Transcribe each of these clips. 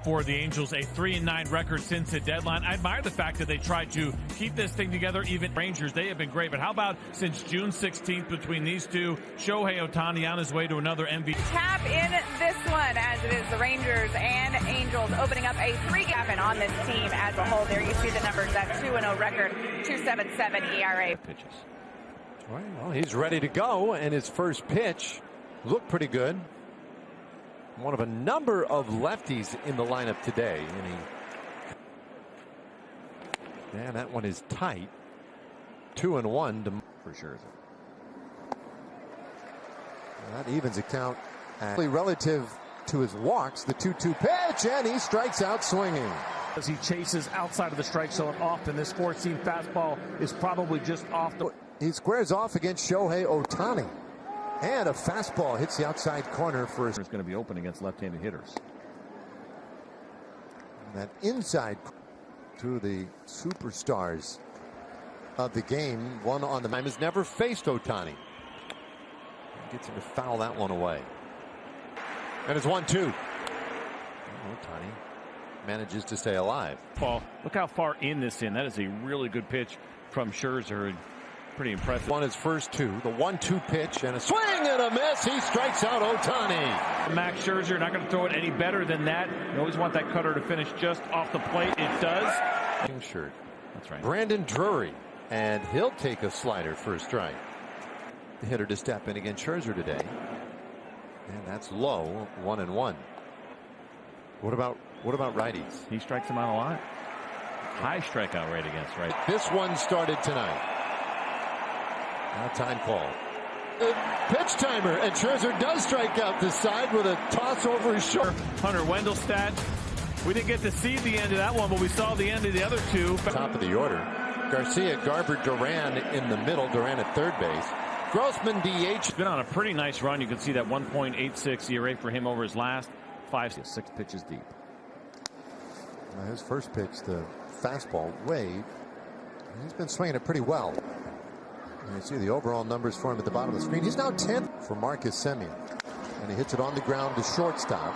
for the Angels, a 3-9 record since the deadline. I admire the fact that they tried to keep this thing together. Even Rangers, they have been great. But how about since June 16th between these two, Shohei Ohtani on his way to another MVP. Tap in this one as it is the Rangers and Angels opening up a 3-game on this team as a whole. There you see the numbers, that 2-0 record, 2.77 ERA. Pitches. All right, well, he's ready to go, and his first pitch looked pretty good. One of a number of lefties in the lineup today. And that one is tight. 2-1 for Scherzer. That evens a count relative to his walks. The 2-2 pitch, and he strikes out swinging. As he chases outside of the strike zone often, this four-seam fastball is probably just off the... He squares off against Shohei Ohtani. And a fastball hits the outside corner for his... It's going to be open against left-handed hitters. That inside to the superstars of the game. One on the time has never faced Ohtani. Gets him to foul that one away. And it's 1-2. Ohtani manages to stay alive. Paul, look how far in this in. That is a really good pitch from Scherzer. Pretty impressive. Won his first two. The 1-2 pitch and a swing and a miss. He strikes out Ohtani. Max Scherzer not going to throw it any better than that. You always want that cutter to finish just off the plate. It does. Shirt. That's right. Brandon Drury, and he'll take a slider for a strike. The hitter to step in against Scherzer today, and that's low. 1-1. What about righties? He strikes him out a lot. High strikeout rate against right. This one started tonight. Now time call. Pitch timer, and Scherzer does strike out this side with a toss over his shoulder. Hunter Wendelstedt. We didn't get to see the end of that one, but we saw the end of the other two. Top of the order. Garcia, Garber, Duran in the middle. Duran at third base. Grossman DH. He's been on a pretty nice run. You can see that 1.86 ERA for him over his last 6 pitches deep. His first pitch, the fastball, wave. He's been swinging it pretty well. And you see the overall numbers for him at the bottom of the screen. He's now 10th for Marcus Semien. And he hits it on the ground to shortstop.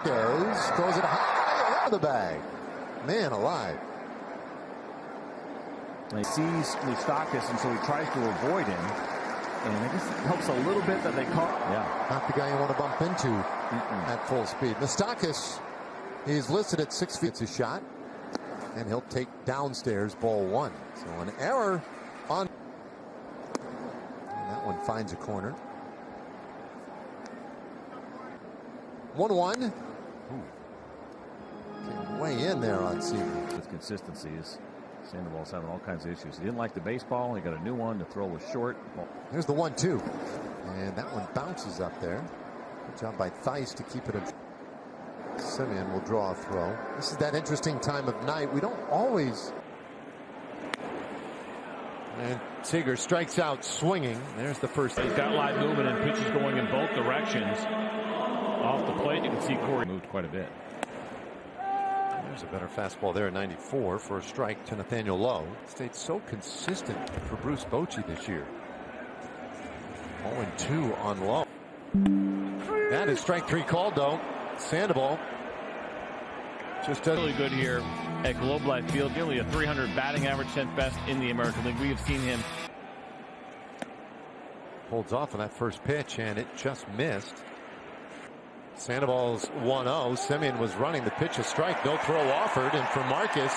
Throws it high over the bag. Man alive. He sees Moustakas, and so he tries to avoid him. And I guess it helps a little bit that they caught. Yeah, not the guy you want to bump into at full speed. Moustakas, he's listed at 6 feet. It's a shot, and he'll take downstairs ball one. So an error on. And that one finds a corner. 1-1. Came way in there on Seaver. His consistency is. Sandoval's having all kinds of issues. He didn't like the baseball. He got a new one. The throw was short. Here's the 1-2. And that one bounces up there. Good job by Theis to keep it in. Semien will draw a throw. This is that interesting time of night. We don't always. And Seager strikes out swinging. There's the first. He's got live movement and pitches going in both directions. Off the plate, you can see Corey moved quite a bit. There's a better fastball there at 94 for a strike to Nathaniel Lowe. Stayed so consistent for Bruce Bochy this year. 0-2 on Lowe. That is strike three called though. Sandoval just does really good here at Globe Life Field. Nearly a 300 batting average, 10th best in the American League. We have seen him. Holds off on that first pitch and it just missed. Sandoval's 1-0. Semien was running the pitch, a strike. No throw offered. And for Marcus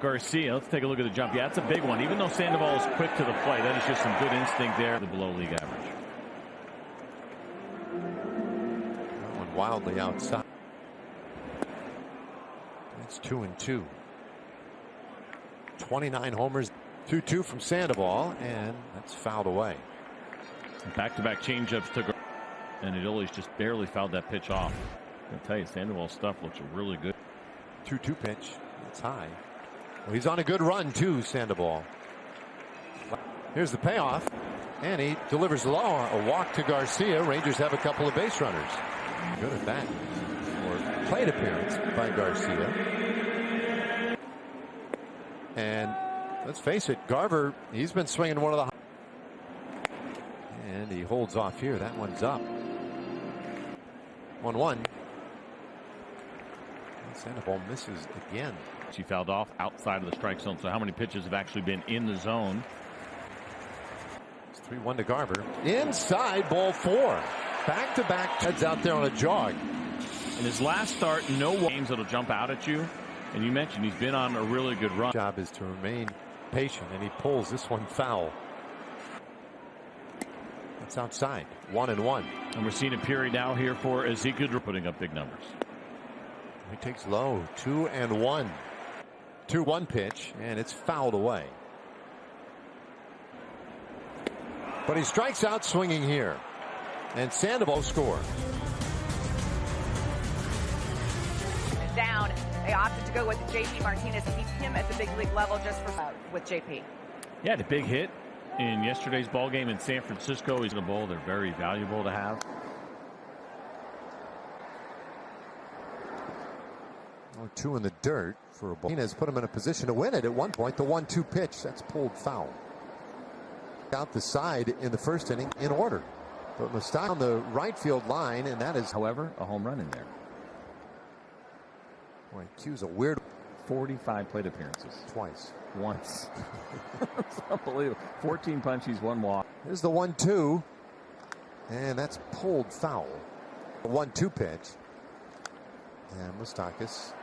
Garcia, let's take a look at the jump. Yeah, that's a big one. Even though Sandoval is quick to the plate, that is just some good instinct there. The below league average. That one wildly outside. It's 2-2. 29 homers. 2-2 from Sandoval, and that's fouled away. Back-to-back changeups to. And it always just barely fouled that pitch off. I'll tell you, Sandoval's stuff looks really good. 2-2 pitch. That's high. Well, he's on a good run too, Sandoval. Here's the payoff. And he delivers low. A walk to Garcia. Rangers have a couple of base runners. Good at that. Or plate appearance by Garcia. And let's face it, Garver, he's been swinging one of the. And he holds off here. That one's up. 1-1. Sandoval misses again. She fouled off outside of the strike zone. So how many pitches have actually been in the zone? It's 3-1 to Garver. Inside, ball 4. Back-to-back heads out there on a jog. In his last start, no games that'll jump out at you. And you mentioned he's been on a really good run. Job is to remain patient, and he pulls this one foul. That's outside. 1-1. And we're seeing a period now here for Ezekiel putting up big numbers. He takes low. 2-1. 2-1 pitch, and it's fouled away. But he strikes out swinging here. And Sandoval scores. Down. They opted to go with JP Martinez to keep him at the big league level just for with JP. Yeah, the big hit in yesterday's ball game in San Francisco. He's in a bowl. They're very valuable to have. 2 in the dirt for a ball. Martinez put him in a position to win it at one point. The 1-2 pitch, that's pulled foul. Out the side in the first inning in order. But Mustang on the right field line, and that is, However, a home run in there. boy, Q's a weird 45 plate appearances. twice. Once. It's unbelievable. 14 punchies, 1 walk. Here's the 1-2, and that's pulled foul. A 1-2 pitch, and Moustakis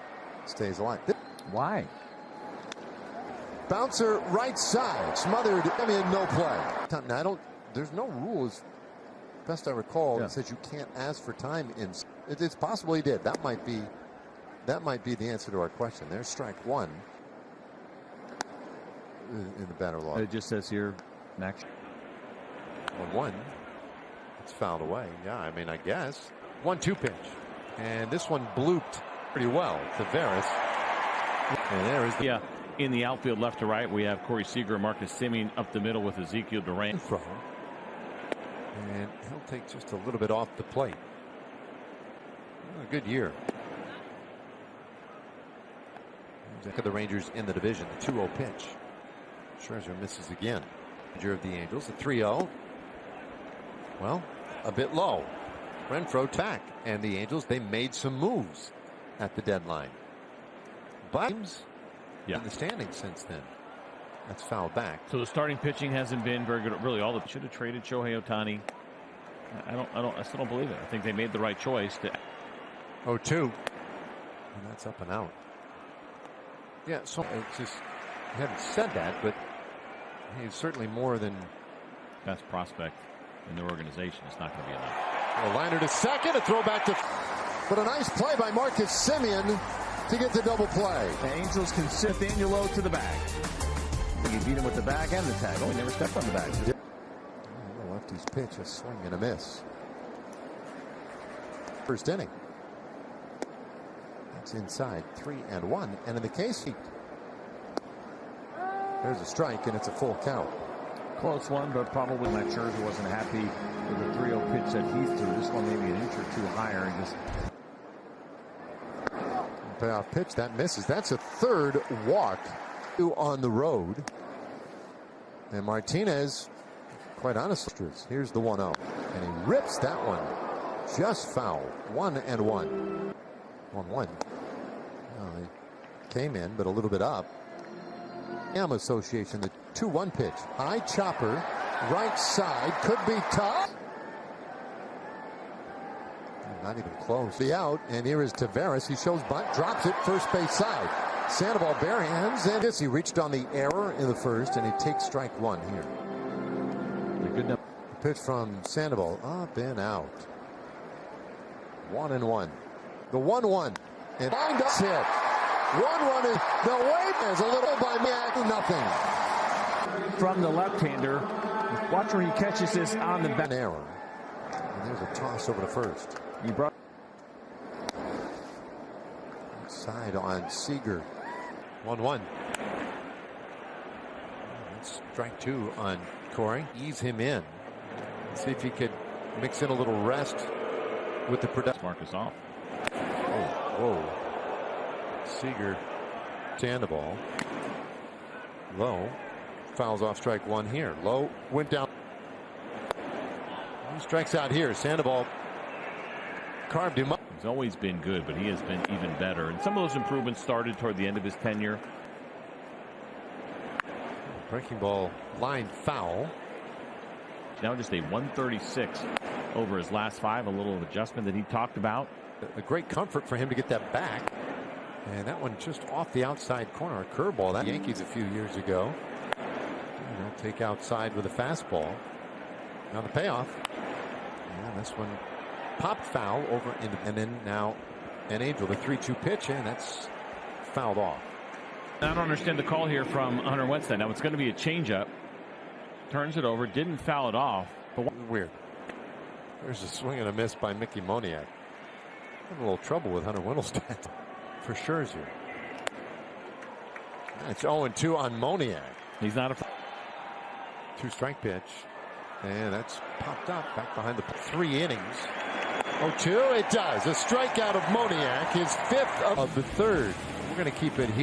stays alive. Why? Bouncer right side, smothered. I mean, no play. Now, there's no rule, as best I recall, that says you can't ask for time. It's possible he did. That might be the answer to our question. There's strike 1 in the batter log. It just says here, Max. 1-1. It's fouled away. Yeah, I mean, I guess. 1-2 pitch. And this one blooped pretty well to Veras. And there is the in the outfield left to right. We have Corey Seager, Marcus Semien up the middle with Ezekiel Duran. throw. And he'll take just a little bit off the plate. A good year. Look at the Rangers in the division. The 2-0 pitch. Scherzer misses again. Manager of the Angels. The 3-0. Well, a bit low. Renfroe tack. And the Angels, they made some moves at the deadline. But in the standings since then. That's fouled back. So the starting pitching hasn't been very good. Really, all the should have traded Shohei Ohtani. I still don't believe it. I think they made the right choice to 0-2. And that's up and out. Yeah, so it's just, I haven't said that, but he's certainly more than best prospect in their organization. It's not going to be enough. a liner to second, a throw back to. But a nice play by Marcus Semien to get the double play. The Angels can sift Angulo to the bag. He beat him with the bag and the tag. Oh, he never stepped on the bag. The lefty's pitch, a swing and a miss. First inning. That's inside. 3-1. And in the case, there's a strike, and it's a full count. Close one, but probably Matt Scherzer wasn't happy with the 3-0 pitch that he threw. This one maybe an inch or two higher. And just payoff pitch that misses. That's a third walk on the road. And Martinez, quite honestly, here's the 1-0, and he rips that one just foul. 1-1. 1-1. They came in, but a little bit up. Association, the 2-1 pitch. High chopper, right side, could be tough. Not even close. The out, and here is Taveras. He shows bunt, drops it first base side. Sandoval bare hands, and he reached on the error in the first, and he takes strike 1 here. a good number. Pitch from Sandoval, up and out. 1-1. The 1-1, and lined up hit. 1-1 is the wait. There's a little by Mac, nothing. From the left-hander, watch where he catches this on the back. An error, and there's a toss over to first. He brought side on Seager. 1-1. Strike 2 on Corey. Ease him in. See if he could mix in a little rest with the production. Marcus off. Whoa. Seager. Sandoval. Low. Fouls off strike 1 here. Low went down. He strikes out here. Sandoval carved him up. He's always been good, but he has been even better. And some of those improvements started toward the end of his tenure. Breaking ball line foul. Now just a 136 over his last 5. A little adjustment that he talked about. A great comfort for him to get that back. And that one just off the outside corner. A curveball. That Yankees a few years ago. Take outside with a fastball. Now the payoff. And this one popped foul over into, and then now an Angel, the 3-2 pitch, and that's fouled off. I don't understand the call here from Hunter Wentz. Now it's going to be a changeup. Turns it over, didn't foul it off. But weird. There's a swing and a miss by Mickey Moniak. Having a little trouble with Hunter Wendelstedt for Scherzer. It's 0-2 on Moniak. He's not a 2-strike pitch. And that's popped up back behind the 3 innings. 0-2, it does. A strikeout of Moniak, his 5th of the 3rd. We're going to keep it here.